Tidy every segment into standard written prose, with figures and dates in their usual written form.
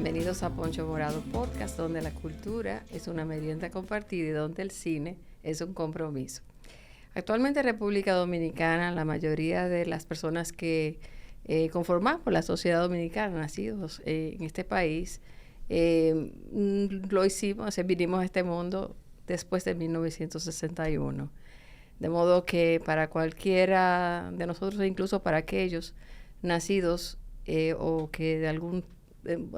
Bienvenidos a Poncho Morado Podcast, donde la cultura es una merienda compartida y donde el cine es un compromiso. Actualmente en República Dominicana, la mayoría de las personas que conformamos la sociedad dominicana, nacidos en este país, lo hicimos, vinimos a este mundo después de 1961. De modo que para cualquiera de nosotros, incluso para aquellos nacidos o que de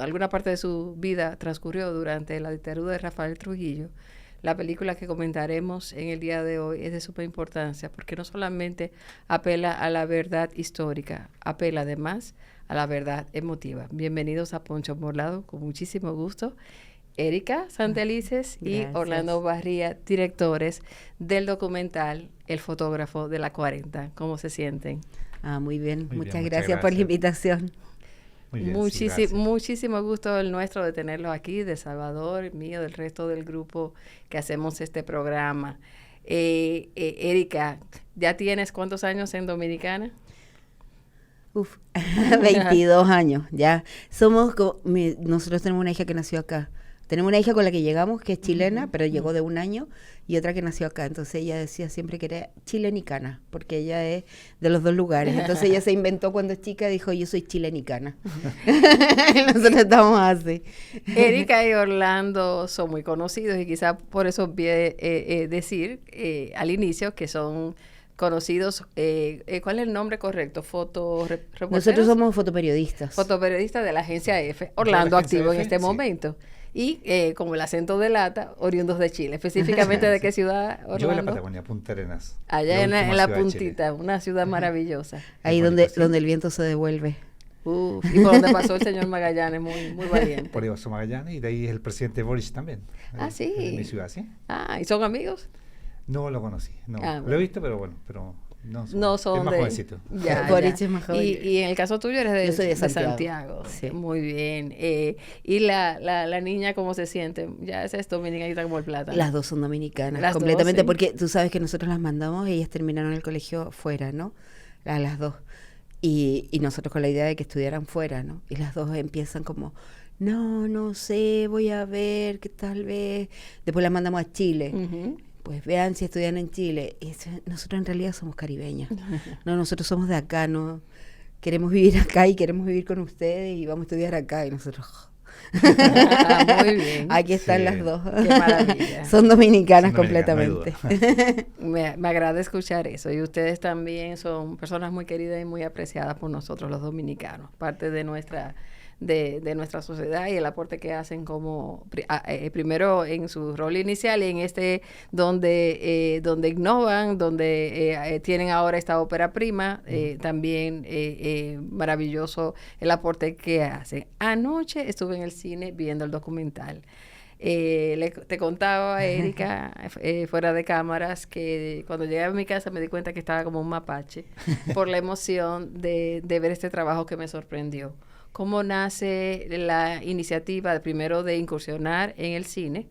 alguna parte de su vida transcurrió durante la dictadura de Rafael Trujillo, la película que comentaremos en el día de hoy es de suma importancia porque no solamente apela a la verdad histórica, apela además a la verdad emotiva. Bienvenidos a Poncho Morado, con muchísimo gusto. Erika Santelices y Orlando Barría, directores del documental El fotógrafo de la 40. ¿Cómo se sienten? Muy bien, muchas gracias por la invitación. Muy bien, muchísimo gusto el nuestro de tenerlos aquí, de Salvador, mío, del resto del grupo que hacemos este programa. Erika, ¿ya tienes cuántos años en Dominicana? 22 años, ya. Nosotros tenemos una hija que nació acá. Tenemos una hija con la que llegamos, que es chilena, pero llegó de un año, y otra que nació acá. Entonces ella decía siempre que era chilenicana, porque ella es de los dos lugares. Entonces ella se inventó cuando es chica, dijo, yo soy chilenicana. Nosotros estamos así. Erika y Orlando son muy conocidos, y quizá por eso olvidé decir al inicio que son conocidos. ¿Cuál es el nombre correcto? Nosotros somos fotoperiodistas. Fotoperiodistas de la agencia F. Orlando activo en este momento. Y como el acento delata, oriundos de Chile. Específicamente, ¿de qué ciudad, Orlando? Yo de la Patagonia, Punta Arenas. Allá en la puntita, una ciudad maravillosa. Ahí donde el viento se devuelve. Y por donde pasó el señor Magallanes, muy valiente. Por ahí pasó Magallanes, y de ahí es el presidente Boris también. Sí. En mi ciudad, ¿sí? ¿Y son amigos? No lo conocí, no. Bueno. Lo he visto, pero bueno, no son es más jovencito. Boris es más joven. Y en el caso tuyo eres Yo soy de Santiago. Sí. Muy bien. ¿Y la niña cómo se siente? ¿Ya es dominicana como el plátano? Las dos son dominicanas, las completamente, dos, sí. Porque tú sabes que nosotros las mandamos, ellas terminaron el colegio fuera, ¿no? A las dos. Y nosotros con la idea de que estudiaran fuera, ¿no? Y las dos empiezan como, no sé, voy a ver, que tal vez. Después las mandamos a Chile. Uh-huh. Pues vean si estudian en Chile. Nosotros en realidad somos caribeñas. No, nosotros somos de acá, no queremos vivir acá y queremos vivir con ustedes y vamos a estudiar acá. Y nosotros... Muy bien. Aquí están las dos. Qué maravilla. Son dominicanas completamente. Me agrada escuchar eso. Y ustedes también son personas muy queridas y muy apreciadas por nosotros, los dominicanos. Parte de nuestra sociedad y el aporte que hacen como primero en su rol inicial y en donde innovan, donde tienen ahora esta ópera prima, también maravilloso el aporte que hacen. Anoche estuve en el cine viendo el documental. Te contaba, Erika, fuera de cámaras, que cuando llegué a mi casa me di cuenta que estaba como un mapache por la emoción de ver este trabajo que me sorprendió. ¿Cómo nace la iniciativa primero de incursionar en el cine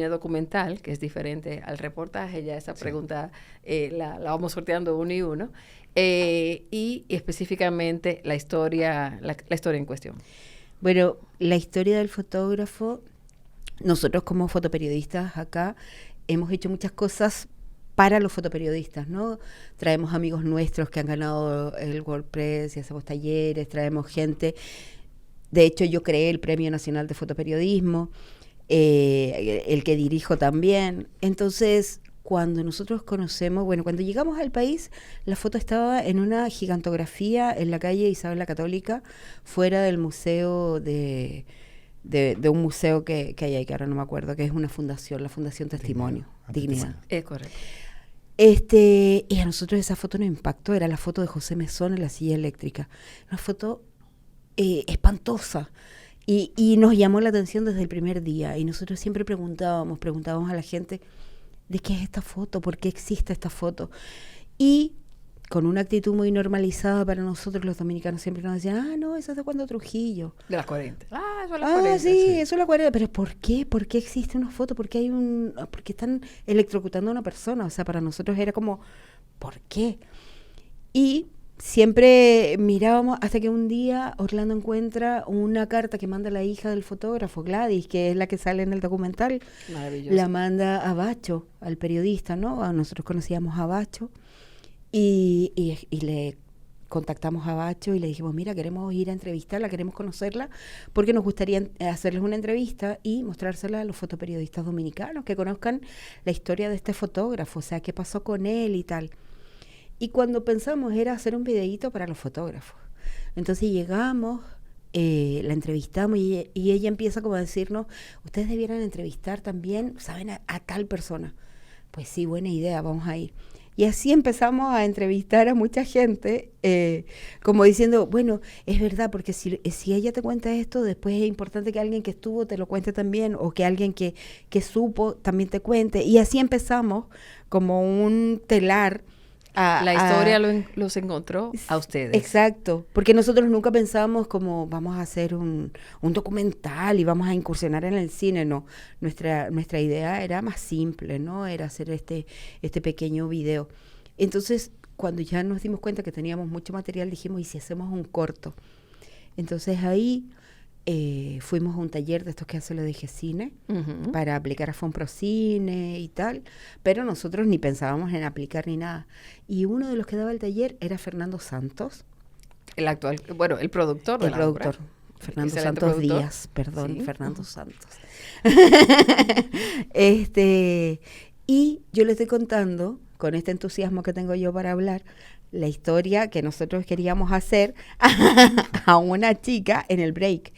documental, que es diferente al reportaje? Ya esa pregunta la vamos sorteando uno y uno, y específicamente la historia en cuestión. Bueno, la historia del fotógrafo, nosotros como fotoperiodistas acá hemos hecho muchas cosas para los fotoperiodistas, ¿no? Traemos amigos nuestros que han ganado el WordPress y hacemos talleres, traemos gente. De hecho, yo creé el Premio Nacional de Fotoperiodismo, el que dirijo también. Entonces, cuando nosotros cuando llegamos al país, la foto estaba en una gigantografía en la calle Isabel la Católica, fuera del museo de un museo que hay ahí, que ahora no me acuerdo, que es una fundación, la Fundación Testimonio, Dignidad. Es correcto. Y a nosotros esa foto nos impactó, era la foto de José Mesón en la silla eléctrica. Una foto espantosa. Y nos llamó la atención desde el primer día. Y nosotros siempre preguntábamos a la gente, ¿de qué es esta foto? ¿Por qué existe esta foto? Y con una actitud muy normalizada para nosotros los dominicanos siempre nos decían, no, eso es de cuando Trujillo. De las 40. Eso es las 40. Sí, eso es la 40. Pero ¿por qué? ¿Por qué existe una foto? ¿Por qué porque están electrocutando a una persona? O sea, para nosotros era como, ¿por qué? Y siempre mirábamos hasta que un día Orlando encuentra una carta que manda la hija del fotógrafo, Gladys, que es la que sale en el documental. Maravilloso. La manda a Bacho, al periodista, ¿no? Nosotros conocíamos a Bacho y le contactamos a Bacho y le dijimos, mira, queremos ir a entrevistarla, queremos conocerla, porque nos gustaría hacerles una entrevista y mostrársela a los fotoperiodistas dominicanos, que conozcan la historia de este fotógrafo, o sea, qué pasó con él y tal. Y cuando pensamos era hacer un videíto para los fotógrafos. Entonces llegamos, la entrevistamos y ella empieza como a decirnos, ustedes debieran entrevistar también, ¿saben? A tal persona. Pues sí, buena idea, vamos a ir. Y así empezamos a entrevistar a mucha gente, como diciendo, bueno, es verdad, porque si ella te cuenta esto, después es importante que alguien que estuvo te lo cuente también, o que alguien que supo también te cuente. Y así empezamos como un telar. La historia los encontró a ustedes. Exacto, porque nosotros nunca pensamos como vamos a hacer un documental y vamos a incursionar en el cine, no. Nuestra idea era más simple, ¿no? Era hacer este pequeño video. Entonces, cuando ya nos dimos cuenta que teníamos mucho material, dijimos, ¿y si hacemos un corto? Entonces ahí fuimos a un taller de estos que hace lo de G-Cine para aplicar a Fonprocine y tal, pero nosotros ni pensábamos en aplicar ni nada. Y uno de los que daba el taller era Fernando Santos. El actual, bueno, el productor de la obra. Fernando Excelente Santos productor. Díaz, perdón, Sí. Fernando Santos. Y yo le estoy contando, con este entusiasmo que tengo yo para hablar, la historia que nosotros queríamos hacer a una chica en el break.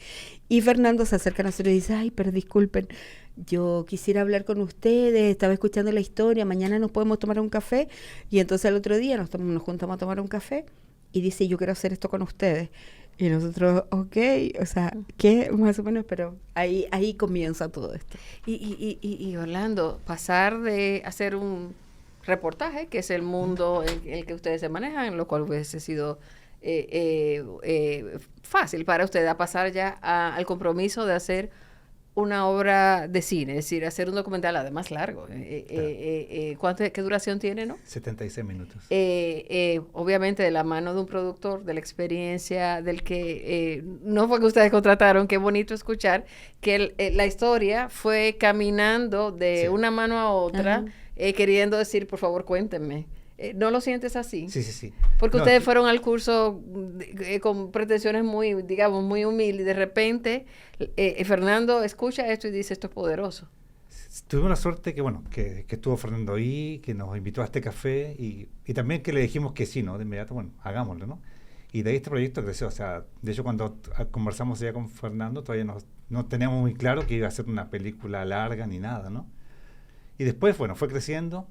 Y Fernando se acerca a nosotros y dice, ay, pero disculpen, yo quisiera hablar con ustedes, estaba escuchando la historia, mañana nos podemos tomar un café. Y entonces el otro día nos juntamos a tomar un café y dice, yo quiero hacer esto con ustedes. Y nosotros, ok, o sea, ¿qué? Más o menos, pero ahí comienza todo esto. Y Orlando, pasar de hacer un reportaje, que es el mundo en el que ustedes se manejan, lo cual hubiese sido fácil para ustedes, a pasar ya al compromiso de hacer una obra de cine, es decir, hacer un documental además largo. ¿Qué duración tiene, no? 76 minutos. Obviamente de la mano de un productor, de la experiencia, del que no fue que ustedes contrataron, qué bonito escuchar que la historia fue caminando de una mano a otra, queriendo decir, por favor, cuéntenme. ¿No lo sientes así? Sí. Porque ustedes fueron al curso con pretensiones muy, digamos, muy humildes y de repente Fernando escucha esto y dice, esto es poderoso. Tuvimos la suerte que estuvo Fernando ahí, que nos invitó a este café y también que le dijimos que sí, ¿no? De inmediato, bueno, hagámoslo, ¿no? Y de ahí este proyecto creció, o sea, de hecho cuando conversamos ya con Fernando todavía no teníamos muy claro que iba a ser una película larga ni nada, ¿no? Y después, bueno, fue creciendo.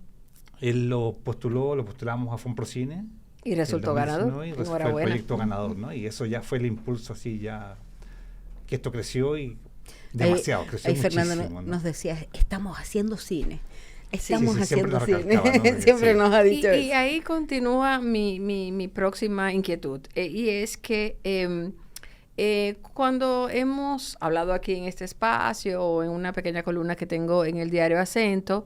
Él lo postulamos a Fonprocine. Y resultó ganador. Y fue el proyecto ganador, ¿no? Y eso ya fue el impulso así ya, que esto creció y demasiado, creció muchísimo. Fernando nos decía, estamos haciendo cine. Estamos haciendo cine. ¿No? Siempre nos ha dicho eso. Y ahí continúa mi próxima inquietud. Y es que cuando hemos hablado aquí en este espacio o en una pequeña columna que tengo en el diario Acento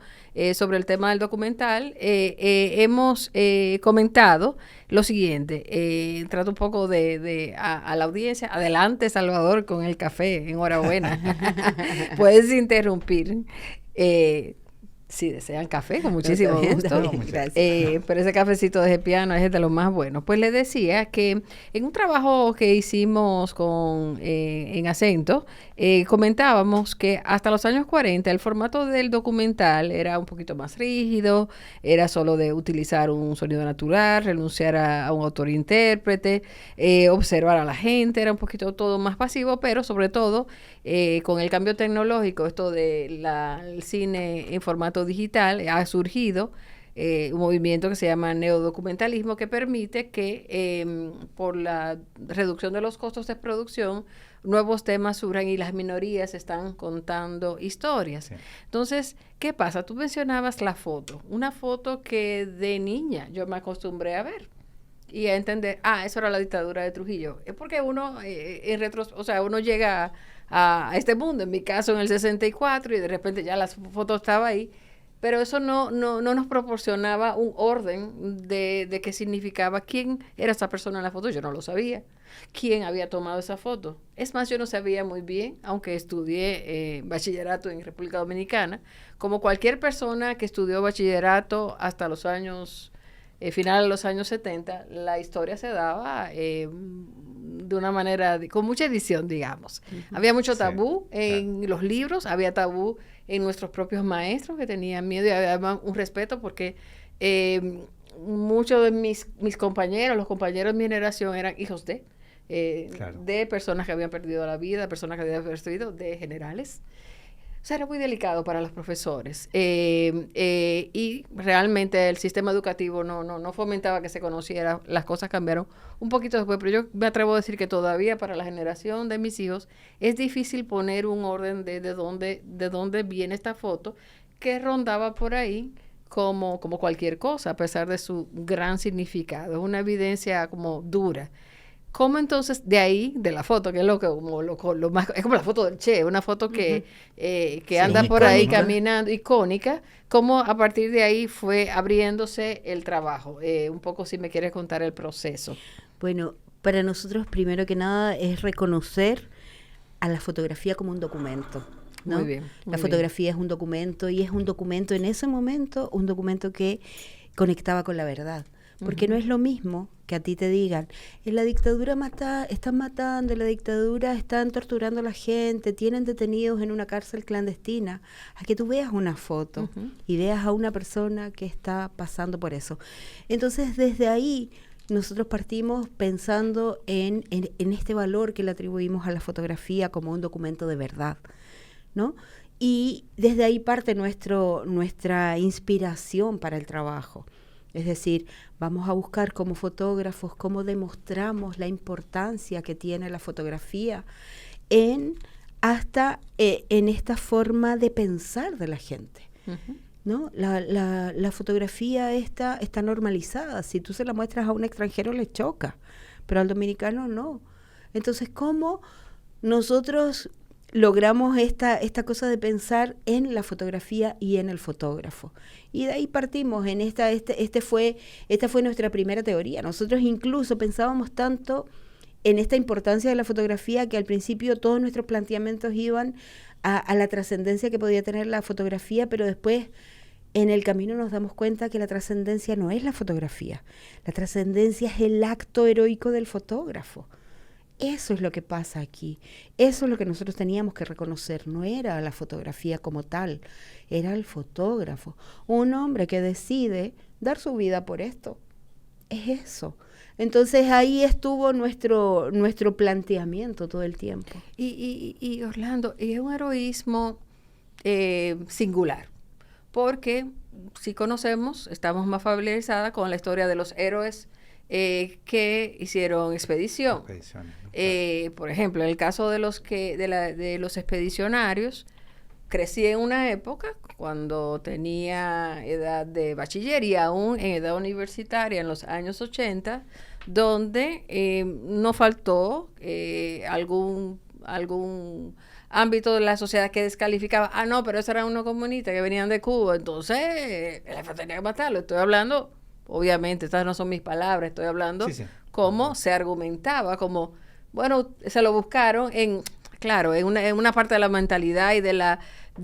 sobre el tema del documental, hemos comentado lo siguiente. Trato un poco a la audiencia. Adelante, Salvador, con el café. Enhorabuena. Puedes interrumpir. Si desean café, con muchísimo gusto. Pero ese cafecito de piano es de los más buenos. Pues le decía que en un trabajo que hicimos en Acento, comentábamos que hasta los años 40 el formato del documental era un poquito más rígido, era solo de utilizar un sonido natural, renunciar a un autor-intérprete, observar a la gente, era un poquito todo más pasivo, pero sobre todo con el cambio tecnológico, esto del cine en formato digital, ha surgido un movimiento que se llama neodocumentalismo, que permite que por la reducción de los costos de producción, nuevos temas surjan y las minorías están contando historias. Sí. Entonces, ¿qué pasa? Tú mencionabas la foto, una foto que de niña yo me acostumbré a ver y a entender, eso era la dictadura de Trujillo. Es porque uno, uno llega a este mundo, en mi caso en el 64, y de repente ya la foto estaba ahí, pero eso no nos proporcionaba un orden de qué significaba, quién era esa persona en la foto. Yo no lo sabía, quién había tomado esa foto. Es más, yo no sabía muy bien, aunque estudié bachillerato en República Dominicana, como cualquier persona que estudió bachillerato hasta los años, final de los años 70, la historia se daba de una manera, con mucha edición, digamos. Había mucho tabú en los libros, había tabú en nuestros propios maestros que tenían miedo y había un respeto porque muchos de mis compañeros, los compañeros de mi generación eran hijos de personas que habían perdido la vida, personas que habían perdido, de generales. O sea, era muy delicado para los profesores. Y realmente el sistema educativo no fomentaba que se conociera. Las cosas cambiaron un poquito después, pero yo me atrevo a decir que todavía para la generación de mis hijos es difícil poner un orden de dónde viene esta foto, que rondaba por ahí como cualquier cosa, a pesar de su gran significado. Es una evidencia como dura. ¿Cómo entonces de ahí, de la foto, que es lo más, es como la foto del Che, una foto que anda por ahí caminando, icónica, cómo a partir de ahí fue abriéndose el trabajo? Un poco si me quieres contar el proceso. Bueno, para nosotros primero que nada es reconocer a la fotografía como un documento, ¿no? Muy bien. La fotografía es un documento y es un documento en ese momento, un documento que conectaba con la verdad. Porque no es lo mismo que a ti te digan, en la dictadura están matando, en la dictadura están torturando a la gente, tienen detenidos en una cárcel clandestina, a que tú veas una foto y veas a una persona que está pasando por eso. Entonces, desde ahí, nosotros partimos pensando en este valor que le atribuimos a la fotografía como un documento de verdad, ¿no? Y desde ahí parte nuestra inspiración para el trabajo. Es decir, vamos a buscar como fotógrafos cómo demostramos la importancia que tiene la fotografía en esta forma de pensar de la gente, ¿no? La fotografía está normalizada. Si tú se la muestras a un extranjero le choca, pero al dominicano no. Entonces, ¿cómo nosotros logramos esta cosa de pensar en la fotografía y en el fotógrafo? Y de ahí partimos en esta fue nuestra primera teoría. Nosotros incluso pensábamos tanto en esta importancia de la fotografía que al principio todos nuestros planteamientos iban a la trascendencia que podía tener la fotografía, pero después en el camino nos damos cuenta que la trascendencia no es la fotografía. La trascendencia es el acto heroico del fotógrafo. Eso es lo que pasa aquí. Eso es lo que nosotros teníamos que reconocer. No era la fotografía como tal, era el fotógrafo. Un hombre que decide dar su vida por esto. Es eso. Entonces ahí estuvo nuestro planteamiento todo el tiempo. Y Orlando, es un heroísmo singular, porque si conocemos, estamos más familiarizadas con la historia de los héroes que hicieron expedición. Por ejemplo, en el caso de los expedicionarios, crecí en una época cuando tenía edad de bachiller y aún en edad universitaria en los años 80, donde no faltó algún ámbito de la sociedad que descalificaba. No, pero esos eran unos comunistas que venían de Cuba, entonces el jefe tenía que matarlo. Estoy hablando, obviamente, estas no son mis palabras, estoy hablando cómo se argumentaba, como, bueno, se lo buscaron en una parte de la mentalidad y de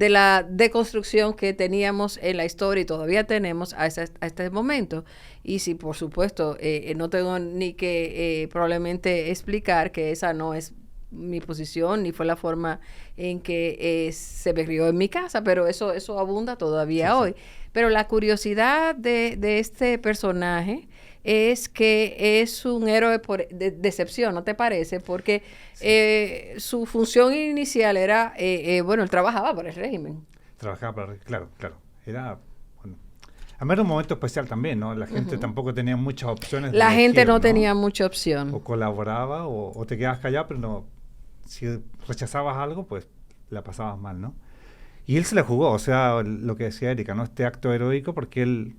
la deconstrucción que teníamos en la historia y todavía tenemos a este momento. Y sí, por supuesto, no tengo ni que probablemente explicar que esa no es mi posición, ni fue la forma en que se me crió en mi casa, pero eso abunda todavía hoy. Pero la curiosidad de este personaje es que es un héroe por decepción, ¿no te parece? Porque su función inicial era, él trabajaba para el régimen. Claro. Era, bueno, a mí era un momento especial también, ¿no? La gente tampoco tenía muchas opciones. La gente no tenía mucha opción. O colaboraba o te quedabas callado, pero no, si rechazabas algo, pues la pasabas mal, ¿no? Y él se la jugó, o sea, lo que decía Erika, ¿no? Este acto heroico, porque él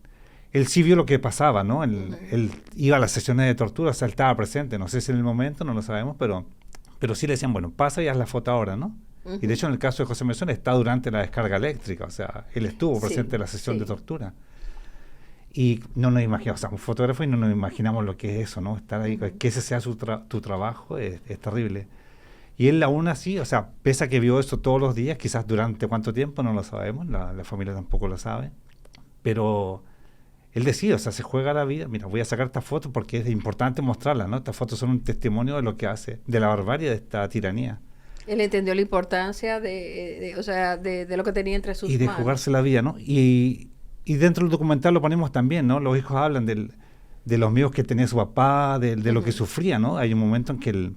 sí vio lo que pasaba, ¿no? Él iba a las sesiones de tortura, o sea, él estaba presente, no sé si en el momento, no lo sabemos, pero sí le decían, bueno, pasa y haz la foto ahora, ¿no? Y de hecho, en el caso de José Mesón, está durante la descarga eléctrica, o sea, él estuvo presente en la sesión de tortura. Y no nos imaginamos, o sea, un fotógrafo y no nos imaginamos lo que es eso, ¿no? Estar ahí, que ese sea tu trabajo, es terrible. Y él aún así, o sea, pese a que vio eso todos los días, quizás durante cuánto tiempo, no lo sabemos, la familia tampoco lo sabe, pero él decide, o sea, se juega la vida. Mira, voy a sacar esta foto porque es importante mostrarla, ¿no? Estas fotos son un testimonio de lo que hace, de la barbarie de esta tiranía. Él entendió la importancia de lo que tenía entre sus manos. Y de jugarse la vida, ¿no? Y dentro del documental lo ponemos también, ¿no? Los hijos hablan de los miedos que tenía su papá, de lo que sufría, ¿no? Hay un momento en que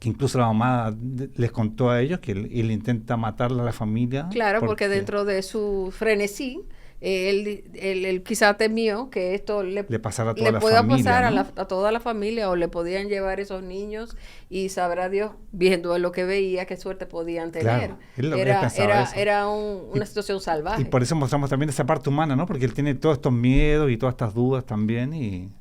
incluso la mamá les contó a ellos que él intenta matarle a la familia. Claro, porque dentro de su frenesí, él quizá temió que esto le pasara a toda la pueda familia, pasar, ¿no? a toda la familia, o le podían llevar esos niños, y sabrá Dios, viendo lo que veía, qué suerte podían tener. Claro, era una situación salvaje. Y por eso mostramos también esa parte humana, ¿no? Porque él tiene todos estos miedos y todas estas dudas también.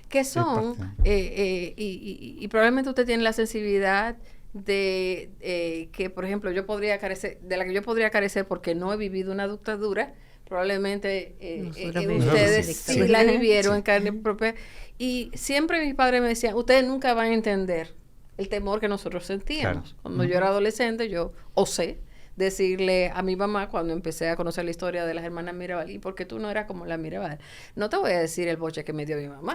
¿Qué son? Y probablemente usted tiene la sensibilidad de que, por ejemplo, de la que yo podría carecer porque no he vivido una dictadura. Probablemente ustedes sí la vivieron en carne propia. Y siempre mis padres me decían, ustedes nunca van a entender el temor que nosotros sentíamos. Claro. Cuando yo era adolescente, yo osé decirle a mi mamá, cuando empecé a conocer la historia de las hermanas Mirabal, ¿y por qué tú no eras como la Mirabal? No te voy a decir el boche que me dio mi mamá,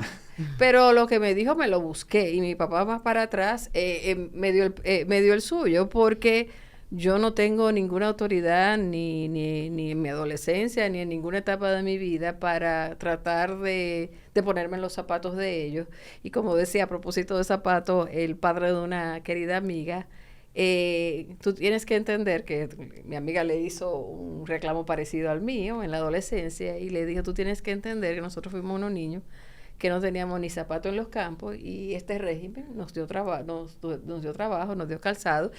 pero lo que me dijo me lo busqué, y mi papá más para atrás me dio el suyo, porque yo no tengo ninguna autoridad ni en mi adolescencia ni en ninguna etapa de mi vida para tratar de ponerme en los zapatos de ellos. Y como decía, a propósito de zapatos, el padre de una querida amiga, tú tienes que entender que mi amiga le hizo un reclamo parecido al mío en la adolescencia, y le dijo, tú tienes que entender que nosotros fuimos unos niños que no teníamos ni zapatos en los campos, y este régimen nos dio trabajo, nos dio calzado.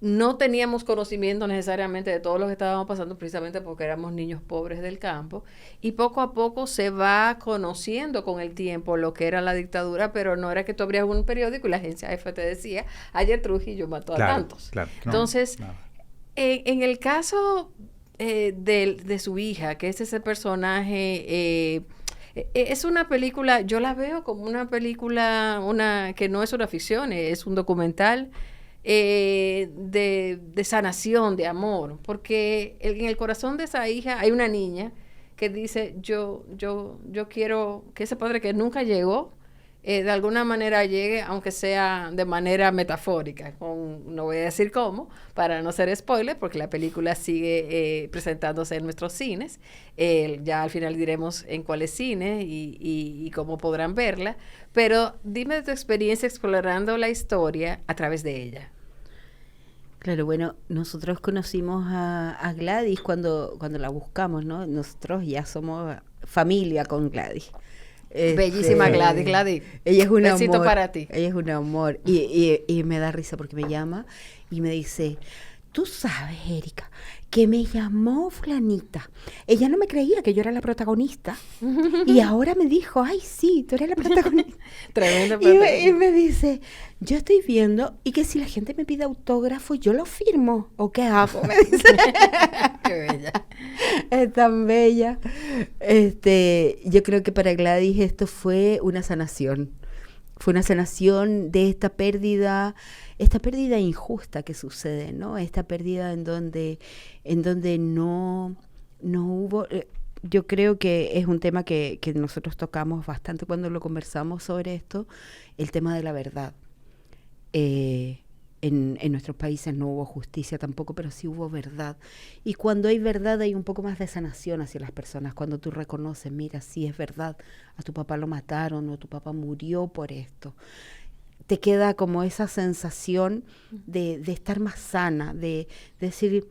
No teníamos conocimiento necesariamente de todo lo que estábamos pasando, precisamente porque éramos niños pobres del campo, y poco a poco se va conociendo con el tiempo lo que era la dictadura, pero no era que tú abrías un periódico y la agencia F te decía, ayer Trujillo mató a tantos. Claro, entonces, en el caso de su hija, que es ese personaje, es una película, yo la veo como una película, que no es una ficción, es un documental de sanación, de amor, porque en el corazón de esa hija hay una niña que dice, yo quiero que ese padre que nunca llegó, de alguna manera llegue, aunque sea de manera metafórica, no voy a decir cómo, para no ser spoiler, porque la película sigue presentándose en nuestros cines. Ya al final diremos en cuáles cines y cómo podrán verla, pero dime de tu experiencia explorando la historia a través de ella. Claro, bueno, nosotros conocimos a Gladys cuando la buscamos, ¿no? Nosotros ya somos familia con Gladys. Bellísima Gladys. Ella es un besito amor. Para ti. Ella es un amor. Y me da risa porque me llama y me dice, tú sabes, Erika, que me llamó fulanita. Ella no me creía que yo era la protagonista. Y ahora me dijo, ay, sí, tú eres la protagonista. Tremendo. Y me dice, yo estoy viendo, y que si la gente me pide autógrafo, yo lo firmo. ¿O qué hago? Me dice. Qué bella. Es tan bella. Yo creo que para Gladys esto fue una sanación. Fue una sanación de esta pérdida injusta que sucede, ¿no? Esta pérdida en donde no hubo. Yo creo que es un tema que nosotros tocamos bastante cuando lo conversamos sobre esto, el tema de la verdad. En nuestros países no hubo justicia tampoco, pero sí hubo verdad. Y cuando hay verdad hay un poco más de sanación hacia las personas. Cuando tú reconoces, mira, sí es verdad, a tu papá lo mataron o tu papá murió por esto. Te queda como esa sensación de estar más sana, de decir,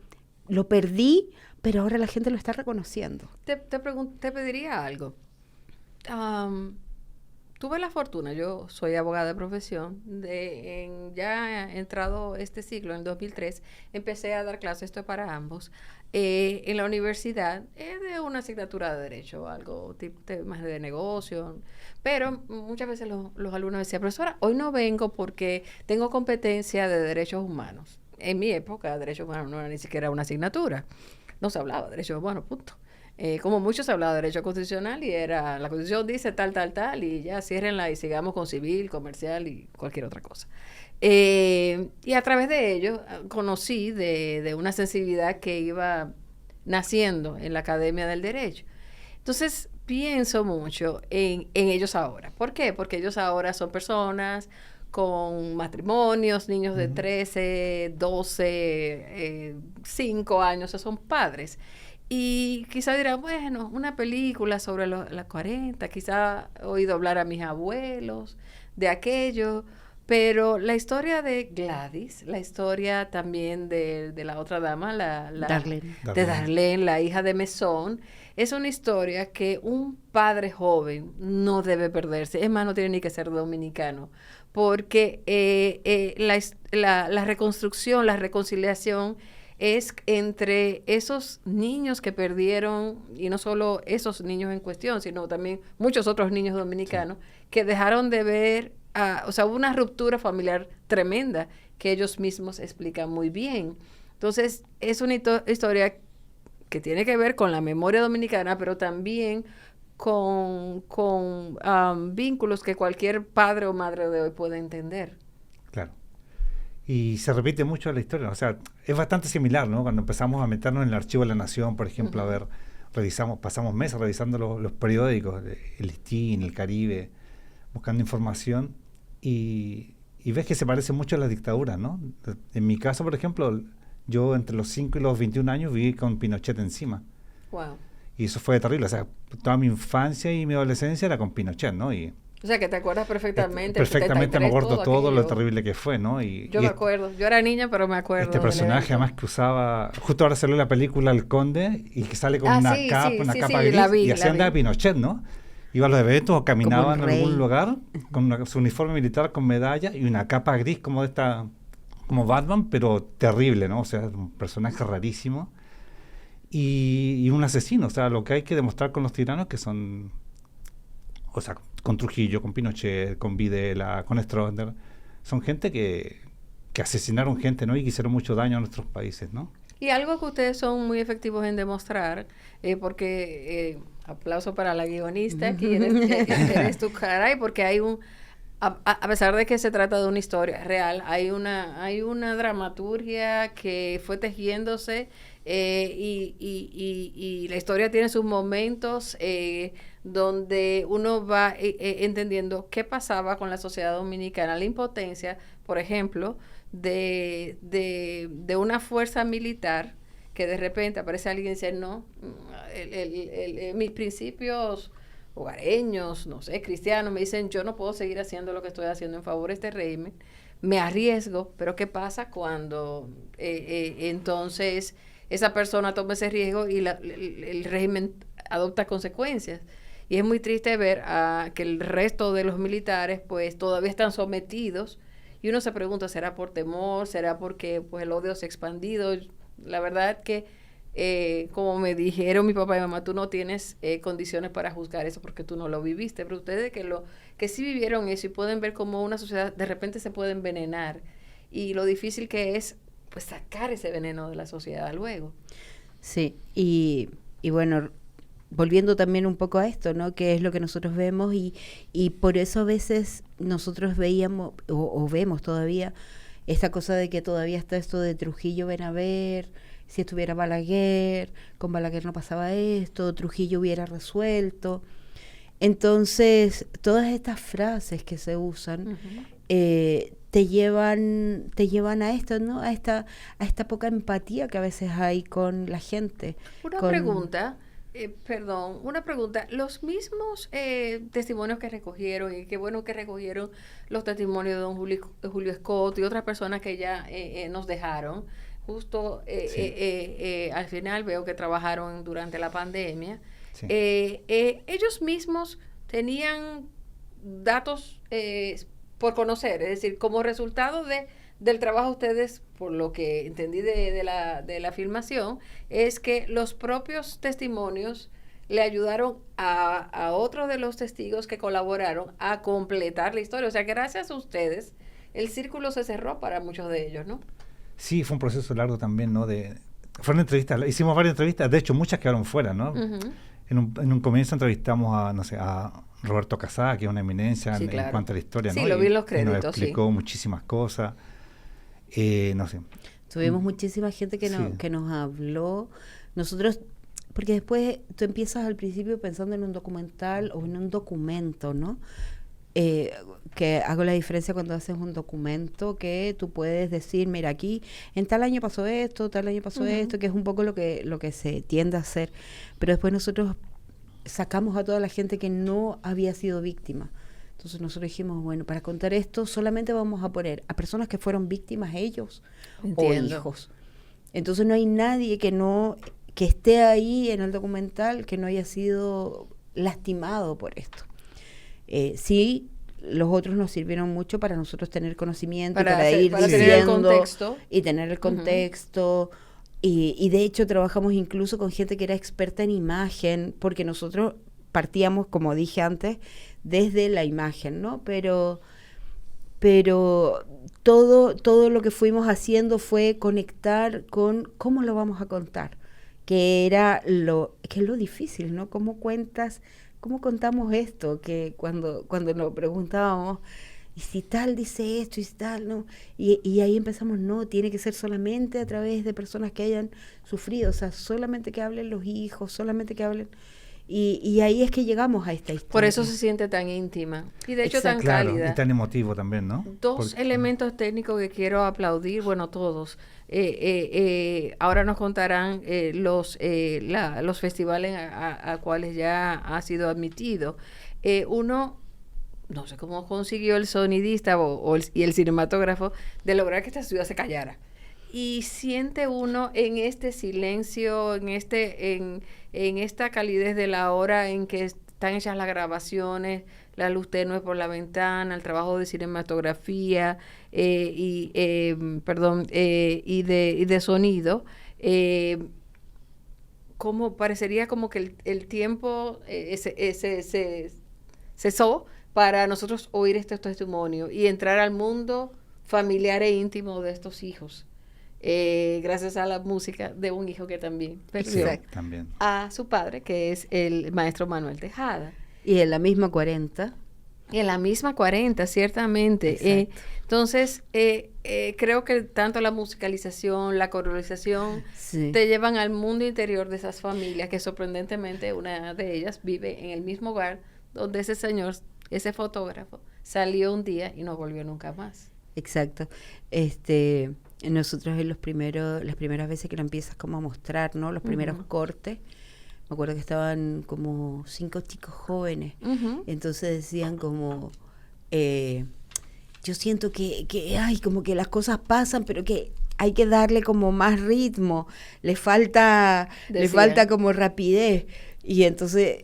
lo perdí, pero ahora la gente lo está reconociendo. Te pediría algo. Tuve la fortuna, yo soy abogada de profesión, ya entrado este siglo, en el 2003, empecé a dar clases, esto es para ambos, en la universidad, de una asignatura de derecho, algo más de negocio, pero muchas veces los alumnos decían, profesora, hoy no vengo porque tengo competencia de derechos humanos. en mi época, derecho humano no era ni siquiera una asignatura. No se hablaba de derecho humano, punto. Como mucho se hablaba de derecho constitucional y era, la Constitución dice tal, tal, tal, y ya ciérrenla y sigamos con civil, comercial y cualquier otra cosa. Y a través de ello conocí de una sensibilidad que iba naciendo en la Academia del Derecho. Entonces, pienso mucho en ellos ahora. ¿Por qué? Porque ellos ahora son personas con matrimonios, niños de 13, 12, 5 años, o sea, son padres. Y quizá dirán, bueno, una película sobre las 40, quizá he oído hablar a mis abuelos de aquello, pero la historia de Gladys, la historia también de la otra dama, Darlene. de Darlene, la hija de Mesón, es una historia que un padre joven no debe perderse. Es más, no tiene ni que ser dominicano, porque la reconstrucción, la reconciliación es entre esos niños que perdieron, y no solo esos niños en cuestión, sino también muchos otros niños dominicanos que dejaron de ver, o sea, hubo una ruptura familiar tremenda que ellos mismos explican muy bien. Entonces, es una historia que tiene que ver con la memoria dominicana, pero también con vínculos que cualquier padre o madre de hoy puede entender. Claro. Y se repite mucho la historia, o sea, es bastante similar, ¿no? Cuando empezamos a meternos en el Archivo de la Nación, por ejemplo, a ver, pasamos meses revisando los periódicos, el Listín, el Caribe, buscando información, y ves que se parece mucho a la dictadura, ¿no? En mi caso, por ejemplo, yo entre los 5 y los 21 años viví con Pinochet encima. Wow. Y eso fue terrible, o sea, toda mi infancia y mi adolescencia era con Pinochet, ¿no? O sea, que te acuerdas perfectamente. Perfectamente me acuerdo todo lo aquello. Terrible que fue, ¿no? Yo me acuerdo. Yo era niña, pero me acuerdo. Este personaje, además, que usaba... Justo ahora salió la película El Conde y que sale con una capa gris y así andaba Pinochet, ¿no? Iba a los eventos o caminaba en algún lugar con su uniforme militar con medalla y una capa gris como como Batman, pero terrible, ¿no? O sea, un personaje rarísimo. Y un asesino, o sea, lo que hay que demostrar con los tiranos que son... O sea, con Trujillo, con Pinochet, con Videla, con Stroessner, son gente que asesinaron gente, ¿no? Y que hicieron mucho daño a nuestros países, ¿no? Y algo que ustedes son muy efectivos en demostrar, porque aplauso para la guionista, aquí eres tu caray, porque hay a pesar de que se trata de una historia real, hay una dramaturgia que fue tejiéndose y la historia tiene sus momentos donde uno va entendiendo qué pasaba con la sociedad dominicana, la impotencia, por ejemplo, de una fuerza militar que de repente aparece alguien y dice, no, mis principios hogareños, no sé, cristianos, me dicen, yo no puedo seguir haciendo lo que estoy haciendo en favor de este régimen, me arriesgo, pero ¿qué pasa cuando entonces esa persona toma ese riesgo y el régimen adopta consecuencias? Y es muy triste ver que el resto de los militares pues todavía están sometidos y uno se pregunta, ¿será por temor? ¿Será porque pues el odio se ha expandido? La verdad que como me dijeron mi papá y mamá, tú no tienes condiciones para juzgar eso porque tú no lo viviste, pero ustedes que sí vivieron eso y pueden ver cómo una sociedad de repente se puede envenenar y lo difícil que es pues sacar ese veneno de la sociedad luego. Sí, y bueno, volviendo también un poco a esto, ¿no? Que es lo que nosotros vemos y por eso a veces nosotros veíamos o vemos todavía esta cosa de que todavía está esto de Trujillo, ven a ver, si estuviera Balaguer, con Balaguer no pasaba esto, Trujillo hubiera resuelto. Entonces, todas estas frases que se usan te llevan a esto, ¿no? A esta poca empatía que a veces hay con la gente. Una pregunta. Una pregunta. Los mismos testimonios que recogieron, y qué bueno que recogieron los testimonios de don Julio Scott y otras personas que ya nos dejaron, justo al final veo que trabajaron durante la pandemia, sí. Ellos mismos tenían datos por conocer, es decir, como resultado del trabajo de ustedes, por lo que entendí de la filmación, es que los propios testimonios le ayudaron a otros de los testigos que colaboraron a completar la historia. O sea, que gracias a ustedes, el círculo se cerró para muchos de ellos, ¿no? Sí, fue un proceso largo también, ¿no? Fueron entrevistas, hicimos varias entrevistas, de hecho muchas quedaron fuera, ¿no? En un comienzo entrevistamos a, no sé, a Roberto Casá, que es una eminencia Sí, en claro. cuanto a la historia, Sí, ¿no? lo vi en los y créditos, nos explicó muchísimas cosas. No sé. Tuvimos muchísima gente que, Sí. que nos habló. Nosotros, porque después tú empiezas al principio pensando en un documental o en un documento, ¿no? Que hago la diferencia cuando haces un documento que tú puedes decir, mira, aquí en tal año pasó esto, tal año pasó esto, que es un poco lo que se tiende a hacer. Pero después nosotros sacamos a toda la gente que no había sido víctima. Entonces nosotros dijimos, bueno, para contar esto solamente vamos a poner a personas que fueron víctimas ellos o hijos. Entonces no hay nadie que esté ahí en el documental que no haya sido lastimado por esto. Sí, los otros nos sirvieron mucho para nosotros tener conocimiento, para ir tener el contexto. Y tener el contexto. Y de hecho trabajamos incluso con gente que era experta en imagen, porque nosotros partíamos, como dije antes, desde la imagen, ¿no? Pero todo lo que fuimos haciendo fue conectar con cómo lo vamos a contar, que es lo difícil, ¿no? ¿Cómo contamos esto? Que cuando nos preguntábamos, ¿y si tal dice esto? ¿Y si tal no? Y ahí empezamos, no, tiene que ser solamente a través de personas que hayan sufrido, o sea, solamente que hablen los hijos, solamente que hablen. Y ahí es que llegamos a esta historia. Por eso se siente tan íntima y de hecho tan Claro, cálida. y tan emotivo también, ¿no? Dos elementos técnicos que quiero aplaudir, bueno, todos. Ahora nos contarán los festivales a cuales ya ha sido admitido. Uno, no sé cómo consiguió el sonidista y el cinematógrafo de lograr que esta ciudad se callara. Y siente uno en este silencio, en esta calidez de la hora en que están hechas las grabaciones, la luz tenue por la ventana, el trabajo de cinematografía y de sonido, como parecería como que el tiempo cesó para nosotros oír este testimonio y entrar al mundo familiar e íntimo de estos hijos. Gracias a la música de un hijo que también perdió a su padre, que es el maestro Manuel Tejada. Y en la misma 40. Y en la misma 40, ciertamente. Entonces, creo que tanto la musicalización, la coralización, te llevan al mundo interior de esas familias, que sorprendentemente una de ellas vive en el mismo hogar donde ese señor, ese fotógrafo, salió un día y no volvió nunca más. Exacto. Nosotros en las primeras veces que lo empiezas como a mostrar, ¿no? Los primeros cortes, me acuerdo que estaban como 5 chicos jóvenes, entonces decían como, yo siento que como que las cosas pasan, pero que hay que darle como más ritmo, le falta como rapidez, y entonces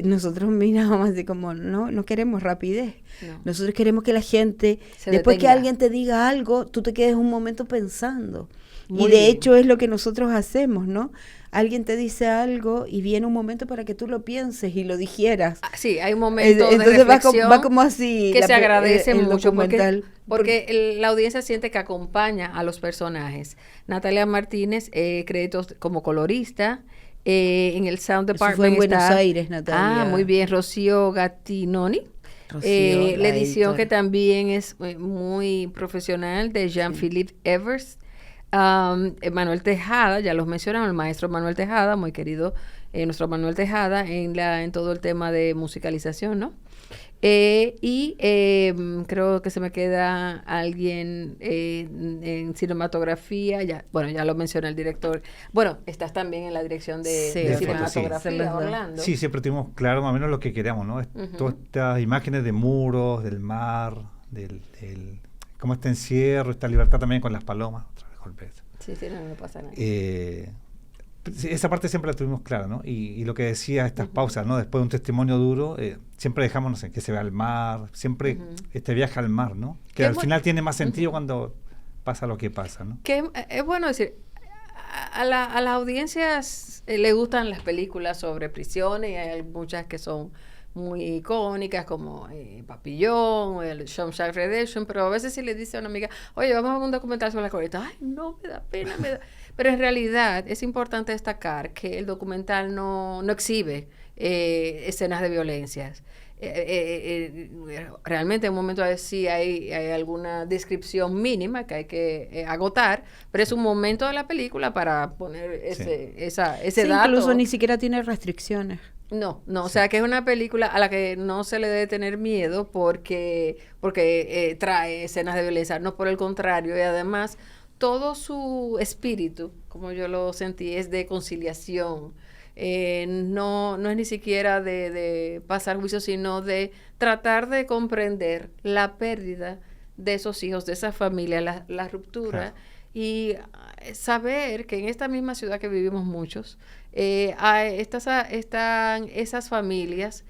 nosotros mirábamos así como, no queremos rapidez. No. Nosotros queremos que la gente, después que alguien te diga algo, tú te quedes un momento pensando. Muy y de hecho es lo que nosotros hacemos, ¿no? Alguien te dice algo y viene un momento para que tú lo pienses y lo digieras. Sí, hay un momento de reflexión va como así. Que se agradece mucho porque la audiencia siente que acompaña a los personajes. Natalia Martínez, créditos como colorista. En el Sound Department. Eso fue en Buenos Aires, Natalia. Ah, muy bien. Rocío Gattinoni. La edición que también es muy profesional de Jean-Philippe Evers. Manuel Tejada, ya los mencionamos, el maestro Manuel Tejada, muy querido nuestro Manuel Tejada en todo el tema de musicalización, ¿no? Creo que se me queda alguien en cinematografía, ya lo menciona el director. Bueno, estás también en la dirección de cinematografía, Orlando. Sí, siempre tuvimos claro más o menos lo que queríamos, ¿no? Todas estas imágenes de muros, del mar, como este encierro, esta libertad también con las palomas. Otra vez golpes. Sí, no pasa nada. Esa parte siempre la tuvimos clara, ¿no? Y lo que decía, estas pausas, ¿no? Después de un testimonio duro, siempre dejamos, no sé, que se vea el mar, siempre este viaje al mar, ¿no? Que al final tiene más sentido cuando pasa lo que pasa, ¿no? Que es bueno decir, a las audiencias le gustan las películas sobre prisiones y hay muchas que son muy icónicas como Papillon, el Shawshank Redemption, pero a veces si le dice a una amiga, oye, vamos a ver un documental sobre la colecta, ay, no, me da pena, me da... Pero en realidad es importante destacar que el documental no exhibe escenas de violencias. Realmente en un momento sí hay alguna descripción mínima que hay que agotar, pero es un momento de la película para poner ese dato. Incluso ni siquiera tiene restricciones. No, o sea que es una película a la que no se le debe tener miedo porque trae escenas de violencia, no, por el contrario, y además todo su espíritu, como yo lo sentí, es de conciliación. No es ni siquiera de pasar juicio, sino de tratar de comprender la pérdida de esos hijos, de esa familia, la ruptura, claro. Y saber que en esta misma ciudad que vivimos muchos, están esas familias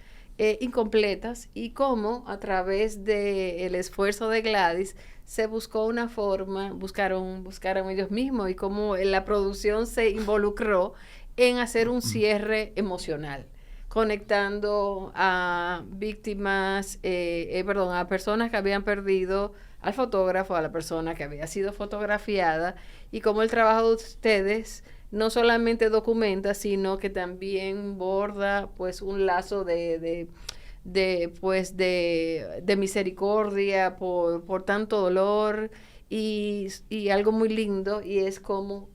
incompletas, y cómo a través del esfuerzo de Gladys se buscó una forma, buscaron ellos mismos, y cómo la producción se involucró en hacer un cierre emocional, conectando a víctimas, a personas que habían perdido al fotógrafo, a la persona que había sido fotografiada, y cómo el trabajo de ustedes no solamente documenta, sino que también borda pues un lazo de misericordia por tanto dolor, y algo muy lindo, y es como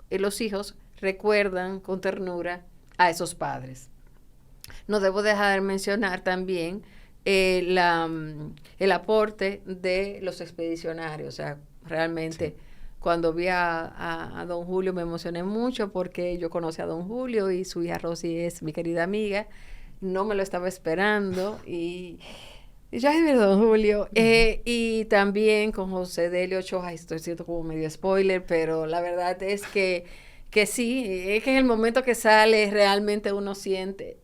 los hijos recuerdan con ternura a esos padres. No debo dejar de mencionar también el aporte de los expedicionarios. O sea, realmente cuando vi a don Julio me emocioné mucho, porque yo conocí a don Julio y su hija Rosy es mi querida amiga. No me lo estaba esperando y ya es don Julio. Y también con José Delio Ochoa, estoy siendo como medio spoiler, pero la verdad es que sí, es que en el momento que sale realmente uno siente,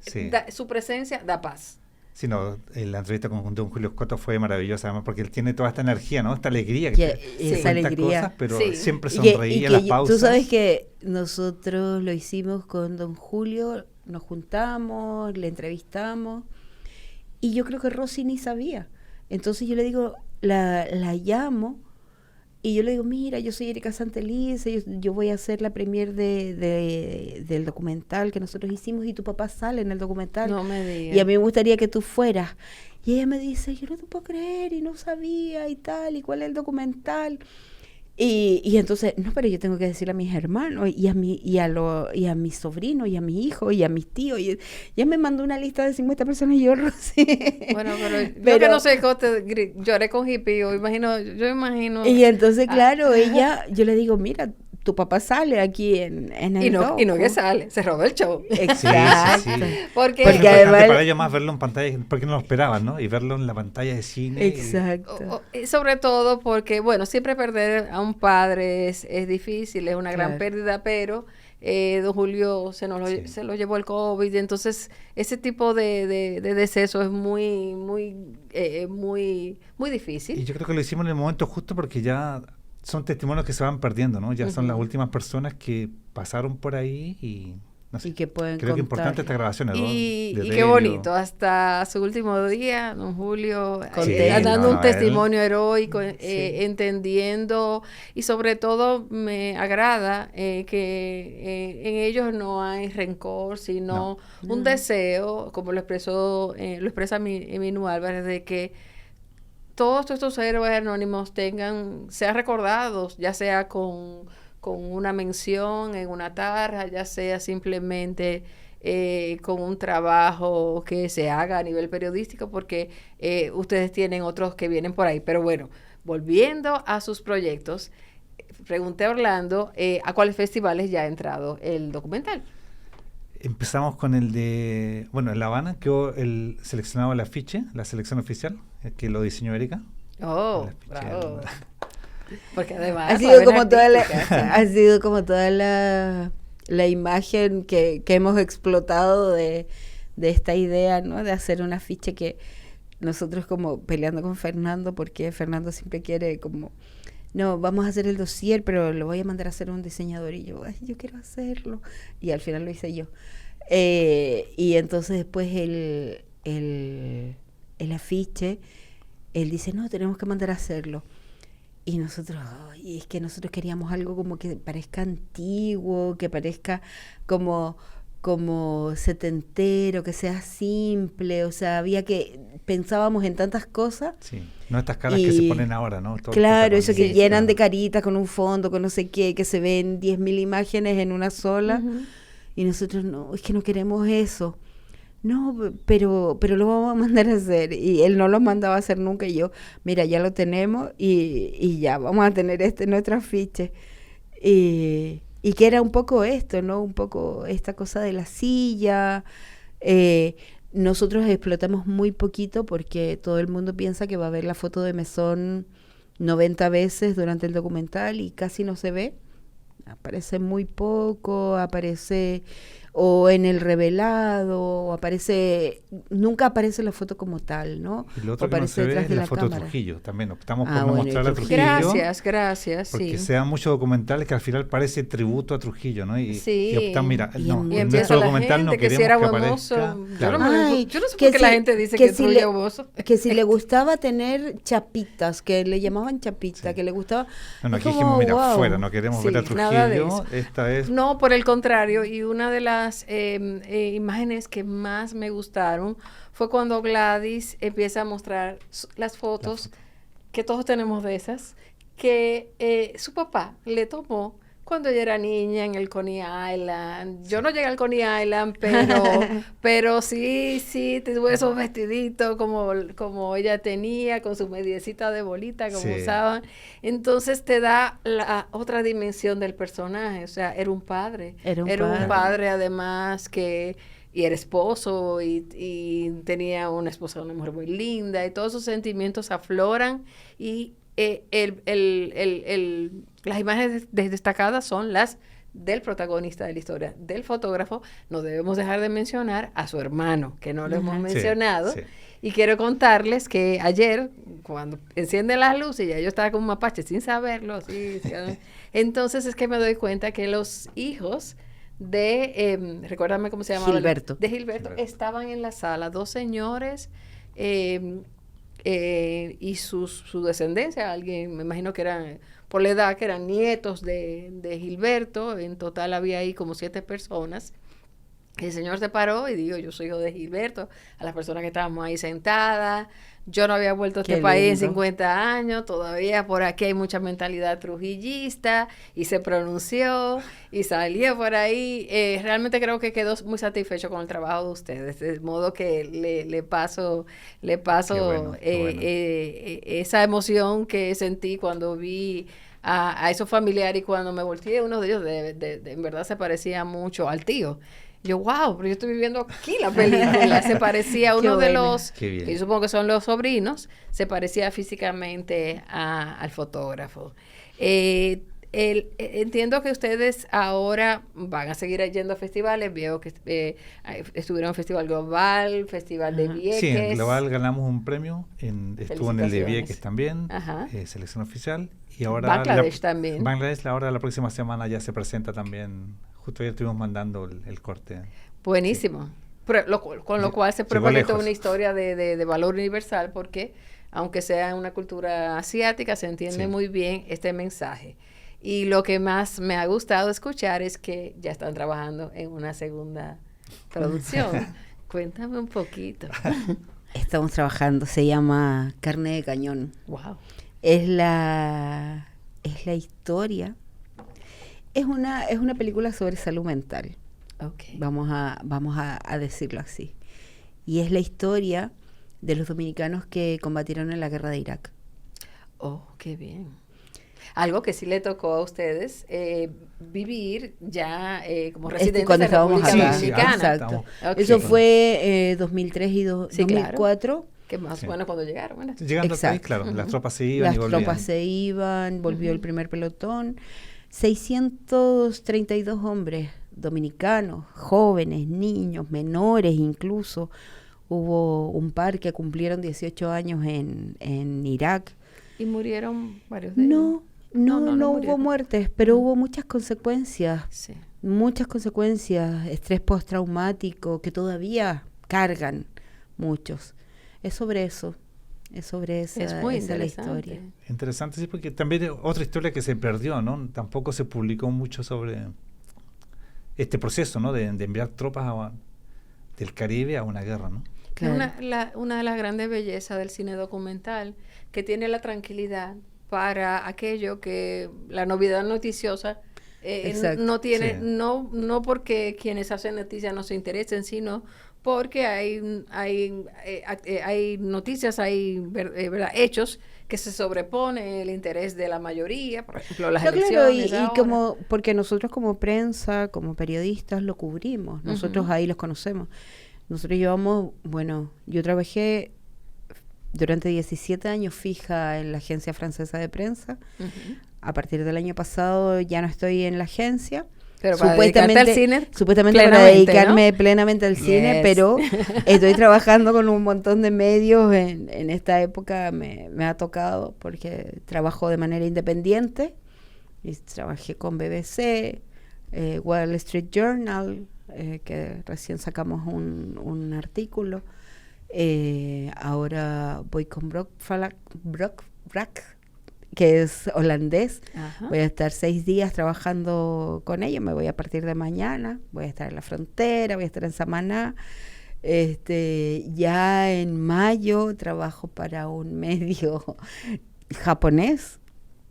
su presencia da paz. Sí, no, la entrevista con don Julio Escoto fue maravillosa, además porque él tiene toda esta energía, ¿no? Esta alegría. Esa alegría. Cosas, pero siempre sonreía en las pausas. Tú sabes que nosotros lo hicimos con don Julio, nos juntamos, le entrevistamos, y yo creo que Rosy ni sabía. Entonces yo le digo, la llamo, y yo le digo, mira, yo soy Erika Santelice, yo voy a hacer la premier del documental que nosotros hicimos, y tu papá sale en el documental. No me digas. Y a mí me gustaría que tú fueras. Y ella me dice, yo no te puedo creer, y no sabía, y tal, y cuál es el documental. Y entonces, no, pero yo tengo que decirle a mis hermanos, y a mis sobrinos, y a mis hijos, y a mis tíos. Y ya me mandó una lista de 50 personas, y yo, Rosy. Bueno, pero yo que no sé, lloré con hippie, yo imagino. Y entonces, claro, yo le digo, mira, tu papá sale aquí en el docu. Y no que sale, se robó el show. Exacto. Sí. Porque además, para ellos más verlo en pantalla, porque no lo esperaban, ¿no? Y verlo en la pantalla de cine. Exacto. Y sobre todo porque, bueno, siempre perder a un padre es difícil, es una gran pérdida, pero don Julio se lo llevó el COVID, entonces ese tipo de deceso es muy, muy, muy difícil. Y yo creo que lo hicimos en el momento justo, porque ya son testimonios que se van perdiendo, ¿no? Ya son las últimas personas que pasaron por ahí, y no sé, y que pueden creo contar. que es importante esta grabación, ¿no? Y qué bonito, hasta su último día, don Julio dando un testimonio heroico, entendiendo, y sobre todo me agrada que en ellos no hay rencor, sino un deseo, como lo expresa Minú Álvarez, de que todos estos héroes anónimos sean recordados, ya sea con una mención en una tarja, ya sea simplemente con un trabajo que se haga a nivel periodístico, porque ustedes tienen otros que vienen por ahí. Pero bueno, volviendo a sus proyectos, pregunté a Orlando a cuáles festivales ya ha entrado el documental. Empezamos con el de, en La Habana quedó el seleccionado el afiche, la selección oficial, que lo diseñó Erika. Oh, bravo. Porque además ha sido como toda la imagen que hemos explotado de esta idea, ¿no? De hacer un afiche, que nosotros como peleando con Fernando, porque Fernando siempre quiere como, no, vamos a hacer el dossier, pero lo voy a mandar a hacer un diseñador, y yo quiero hacerlo, y al final lo hice yo. Y entonces después el afiche, él dice, no, tenemos que mandar a hacerlo. Y nosotros, y es que nosotros queríamos algo como que parezca antiguo, que parezca como setentero, que sea simple, o sea, pensábamos en tantas cosas. Sí, no estas caras que se ponen ahora, ¿no? Todo claro, eso que sí, llenan de caritas con un fondo, con no sé qué, que se ven 10.000 imágenes en una sola, y nosotros, no, es que no queremos eso. No, pero lo vamos a mandar a hacer. Y él no lo mandaba a hacer nunca. Y yo, mira, ya lo tenemos y ya vamos a tener nuestro afiche. Y que era un poco esto, ¿no? Un poco esta cosa de la silla. Nosotros explotamos muy poquito porque todo el mundo piensa que va a ver la foto de Mesón 90 veces durante el documental y casi no se ve. Aparece muy poco, aparece o en el revelado, o nunca aparece la foto como tal, ¿no? Y lo otro que no se ve es la foto de Trujillo, también optamos por no mostrar a Trujillo. Gracias, porque sí. se dan muchos documentales que al final parece tributo a Trujillo, ¿no? Y optamos, mira, en nuestro documental no queremos que aparezca. Yo no sé por qué la gente dice que Trujillo es bozo. Que si le gustaba tener chapitas, que le llamaban chapita, que le gustaba... No, aquí dijimos, mira, fuera, no queremos ver a Trujillo, esta es... No, por el contrario, y una de las imágenes que más me gustaron fue cuando Gladys empieza a mostrar las fotos, que todos tenemos de esas, que su papá le tomó cuando ella era niña en el Coney Island. Yo no llegué al Coney Island, pero sí, tuve esos vestiditos como ella tenía, con su mediecita de bolita, como usaban. Entonces te da la otra dimensión del personaje. O sea, era un padre. Era un padre además y era esposo y tenía una esposa, una mujer muy linda, y todos esos sentimientos afloran y las imágenes destacadas son las del protagonista de la historia, del fotógrafo. No debemos dejar de mencionar a su hermano, que no lo hemos mencionado. Sí. Y quiero contarles que ayer, cuando encienden las luces, ya yo estaba con un mapache sin saberlo. Entonces es que me doy cuenta que los hijos recuérdame cómo se llamaba. Gilberto. De Gilberto estaban en la sala, dos señores y su descendencia, alguien, me imagino que eran, por la edad, que eran nietos de Gilberto. En total había ahí como 7 personas. El señor se paró y dijo, yo soy hijo de Gilberto, a las personas que estábamos ahí sentadas. Yo no había vuelto a este país en 50 años, todavía por aquí hay mucha mentalidad trujillista, y se pronunció y salió por ahí. Realmente creo que quedó muy satisfecho con el trabajo de ustedes, de modo que le paso qué bueno. Esa emoción que sentí cuando vi a esos familiares, y cuando me volteé, uno de ellos en verdad se parecía mucho al tío. Yo, wow, pero yo estoy viviendo aquí la película. Se parecía a uno de los, que yo supongo que son los sobrinos, se parecía físicamente al fotógrafo. Entiendo que ustedes ahora van a seguir yendo a festivales. Veo que estuvieron en Festival Global, Festival de Vieques. Sí, en Global ganamos un premio, estuvo en el de Vieques también, selección oficial. Y ahora Bangladesh también. Bangladesh, ahora la próxima semana ya se presenta también. Justo ayer estuvimos mandando el corte. Buenísimo. Pero con lo cual se propone una historia de valor universal, porque aunque sea una cultura asiática, se entiende muy bien este mensaje. Y lo que más me ha gustado escuchar es que ya están trabajando en una segunda producción. Cuéntame un poquito. Estamos trabajando, se llama Carne de Cañón. Wow. Es la historia. Es una película sobre salud mental. Okay. Vamos a decirlo así. Y es la historia de los dominicanos que combatieron en la guerra de Irak. Oh, qué bien. Algo que sí le tocó a ustedes vivir ya como residentes cuando de la República Dominicana. Exacto. Okay. Eso fue 2003 y 2004. Claro. Que más bueno cuando llegaron. ¿Verdad? Llegando al país, claro. Las tropas se iban y volvían. Las tropas se iban, volvió el primer pelotón. 632 hombres dominicanos, jóvenes, niños, menores incluso. Hubo un par que cumplieron 18 años en Irak. ¿Y murieron varios de ellos? No hubo muertes, pero hubo muchas consecuencias. Sí. Muchas consecuencias, estrés postraumático que todavía cargan muchos. Es sobre eso, Es muy esa es la interesante. historia. Interesante, sí, porque también otra historia que se perdió, ¿no? Tampoco se publicó mucho sobre este proceso, ¿no? De enviar tropas del Caribe a una guerra, ¿no? Claro. Una de las grandes bellezas del cine documental, que tiene la tranquilidad para aquello que la novedad noticiosa Exacto. no tiene, Sí. no porque quienes hacen noticias no se interesen, sino porque hay noticias, ¿verdad? Hechos que se sobrepone el interés de la mayoría, por ejemplo, las No, claro, elecciones y ahora. como, porque nosotros como prensa, como periodistas, lo cubrimos, nosotros ahí los conocemos. Nosotros llevamos, bueno, yo trabajé durante 17 años fija en la Agencia Francesa de Prensa. Ujú. A partir del año pasado ya no estoy en la agencia. Pero para dedicarte al cine Supuestamente para plenamente, dedicarme ¿no? plenamente al cine, Yes. pero estoy trabajando con un montón de medios en esta época, me ha tocado porque trabajo de manera independiente y trabajé con BBC, Wall Street Journal, que recién sacamos un artículo. Ahora voy con Brock, que es holandés. Ajá. Voy a estar 6 días trabajando con ellos. Me voy a partir de mañana. Voy a estar en la frontera, voy a estar en Samaná. Ya en mayo trabajo para un medio japonés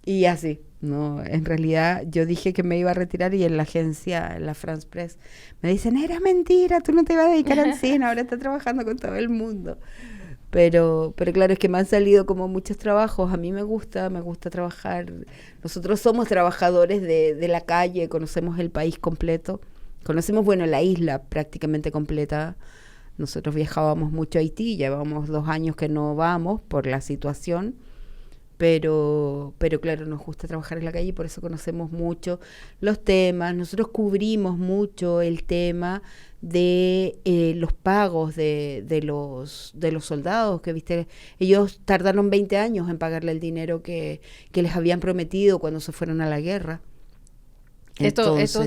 y así. No, en realidad yo dije que me iba a retirar y en la agencia, en la France Press, me dicen, era mentira, tú no te ibas a dedicar al cine, ahora estás trabajando con todo el mundo. Pero claro, es que me han salido como muchos trabajos. A mí me gusta trabajar. Nosotros somos trabajadores de la calle, conocemos el país completo. Conocemos, bueno, la isla prácticamente completa. Nosotros viajábamos mucho a Haití, llevamos 2 años que no vamos por la situación. Pero claro, nos gusta trabajar en la calle y por eso conocemos mucho los temas. Nosotros cubrimos mucho el tema de los pagos de los soldados, que viste, ellos tardaron 20 años en pagarle el dinero que les habían prometido cuando se fueron a la guerra. Entonces,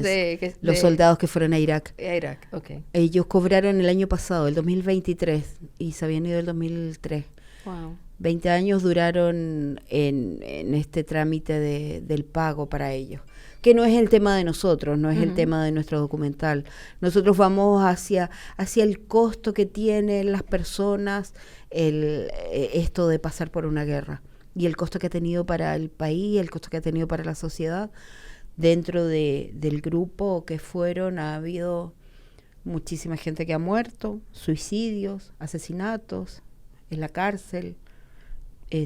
los soldados que fueron a Irak. Irak, ok. Ellos cobraron el año pasado, el 2023, y se habían ido el 2003. Wow. 20 años duraron en este trámite del pago para ellos, que no es el tema de nosotros, no es el tema de nuestro documental. Nosotros vamos hacia el costo que tienen las personas esto de pasar por una guerra, y el costo que ha tenido para el país, el costo que ha tenido para la sociedad. Dentro del grupo que fueron ha habido muchísima gente que ha muerto, suicidios, asesinatos en la cárcel,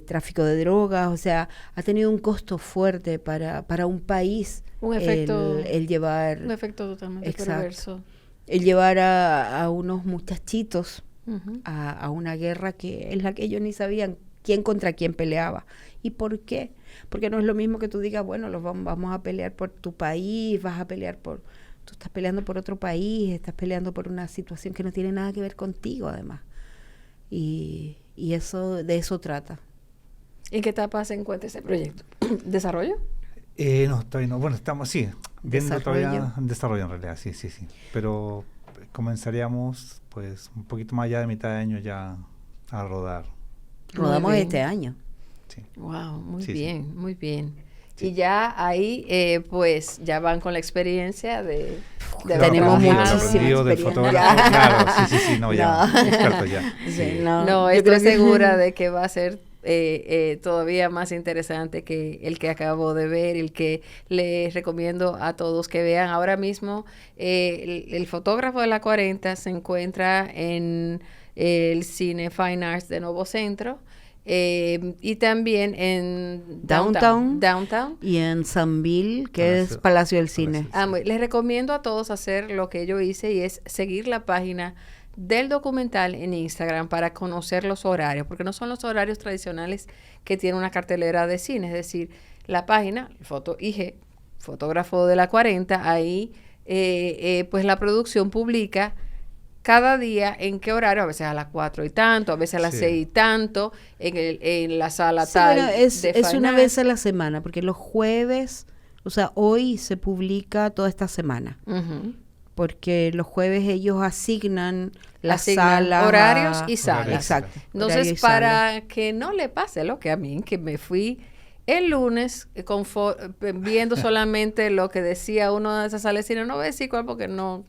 tráfico de drogas, o sea, ha tenido un costo fuerte para un país Un efecto, el llevar, un efecto totalmente exacto, perverso. el llevar a unos muchachitos Ujú. a una guerra que en la que ellos ni sabían quién contra quién peleaba y por qué, porque no es lo mismo que tú digas, bueno, vamos a pelear por tu país, tú estás peleando por otro país, estás peleando por una situación que no tiene nada que ver contigo además, y eso, de eso trata. ¿En qué etapa se encuentra ese proyecto? ¿Desarrollo? No, todavía no. Bueno, estamos, viendo Desarrollo. todavía en desarrollo en realidad, sí. Pero comenzaríamos, pues, un poquito más allá de mitad de año ya a rodar. Rodamos Muy bien. este año. Sí. Wow, muy Sí, bien, sí. muy bien. Sí. Y ya ahí, pues, ya van con la experiencia de Tenemos lo muchísima aprendido del experiencia. fotógrafo, claro, sí, no, ya, No. experto ya. Sí, Sí. no, No, yo estoy creo que- segura de que va a ser todavía más interesante que el que acabo de ver, el que les recomiendo a todos que vean. Ahora mismo, el fotógrafo de la 40 se encuentra en el Cine Fine Arts de Nuevo Centro y también en Downtown. Y en Sanville, que Palacio- es Palacio del Palacio Cine. del Les recomiendo a todos hacer lo que yo hice y es seguir la página del documental en Instagram para conocer los horarios, porque no son los horarios tradicionales que tiene una cartelera de cine, es decir, la página, Foto IG, fotógrafo de la 40, ahí pues la producción publica cada día en qué horario, a veces a las 4 y tanto, a veces a las Sí. 6 y tanto, en la sala Sí, tal. bueno, es de una Fine vez Arts. a la semana, porque los jueves, o sea, hoy se publica toda esta semana, Ujú. porque los jueves ellos asignan las Asignan salas. horarios y salas. Exacto. Entonces, horario y para sala. que no le pase lo que a mí, que me fui el lunes viendo solamente lo que decía uno de esas salas, no voy a decir cuál porque no...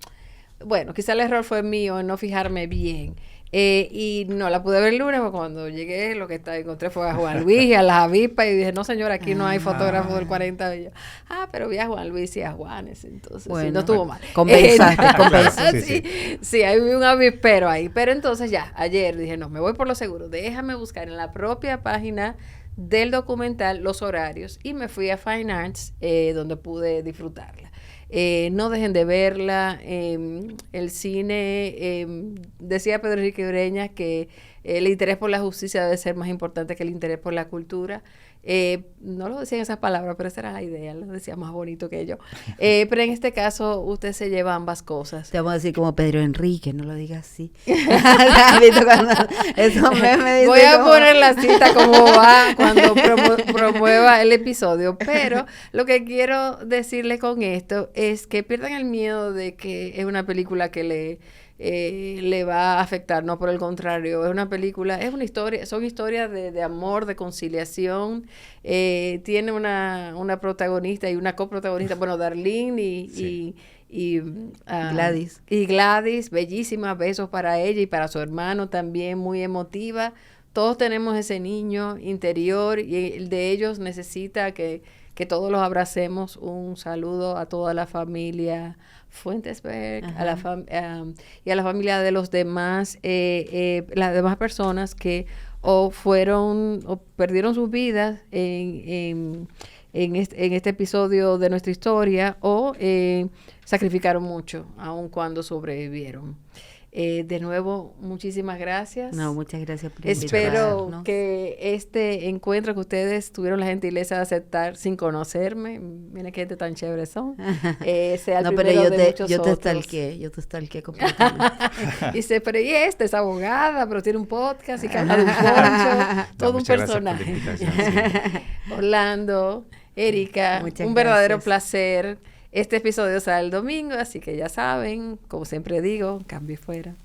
Bueno, quizá el error fue mío en no fijarme bien. Y no la pude ver el lunes, porque cuando llegué lo que encontré fue a Juan Luis y a las avispas y dije, no señora, aquí no hay fotógrafo del 40. Y yo, pero vi a Juan Luis y a Juanes, entonces Bueno, sí, no estuvo mal. Compensaste, compensaste. Sí, ahí vi un avispero ahí. Pero entonces ya, ayer dije, no, me voy por lo seguro, déjame buscar en la propia página del documental los horarios y me fui a Fine Arts, donde pude disfrutarla. No dejen de verla. El cine, decía Pedro Enrique Ureña que el interés por la justicia debe ser más importante que el interés por la cultura. No lo decía en esas palabras, pero esa era la idea, lo decía más bonito que yo. Pero en este caso, usted se lleva ambas cosas. Te vamos a decir como Pedro Enrique, no lo digas así. Voy a poner la cita como va cuando promueva el episodio, pero lo que quiero decirle con esto es que pierdan el miedo de que es una película que le va a afectar, no, por el contrario, es una historia, son historias de amor, de conciliación. Tiene una protagonista y una coprotagonista, bueno, Darlene y Gladys. Y Gladys, bellísima, besos para ella y para su hermano también, muy emotiva. Todos tenemos ese niño interior y el de ellos necesita que todos los abracemos. Un saludo a toda la familia Fuentesberg, y a la familia de los demás, las demás personas que o perdieron sus vidas en este episodio de nuestra historia o sacrificaron mucho, aun cuando sobrevivieron. De nuevo, muchísimas gracias. No, muchas gracias por Espero que este encuentro que ustedes tuvieron la gentileza de aceptar sin conocerme, miren qué gente tan chévere son, sea el primero de muchos yo te otros. yo te stalkeé completamente. Dice, pero y esta es abogada, pero tiene un podcast y que habla de un poncho, todo un personaje. Orlando, Erika, muchas un verdadero gracias. placer. Este episodio sale el domingo, así que ya saben, como siempre digo, cambio y fuera.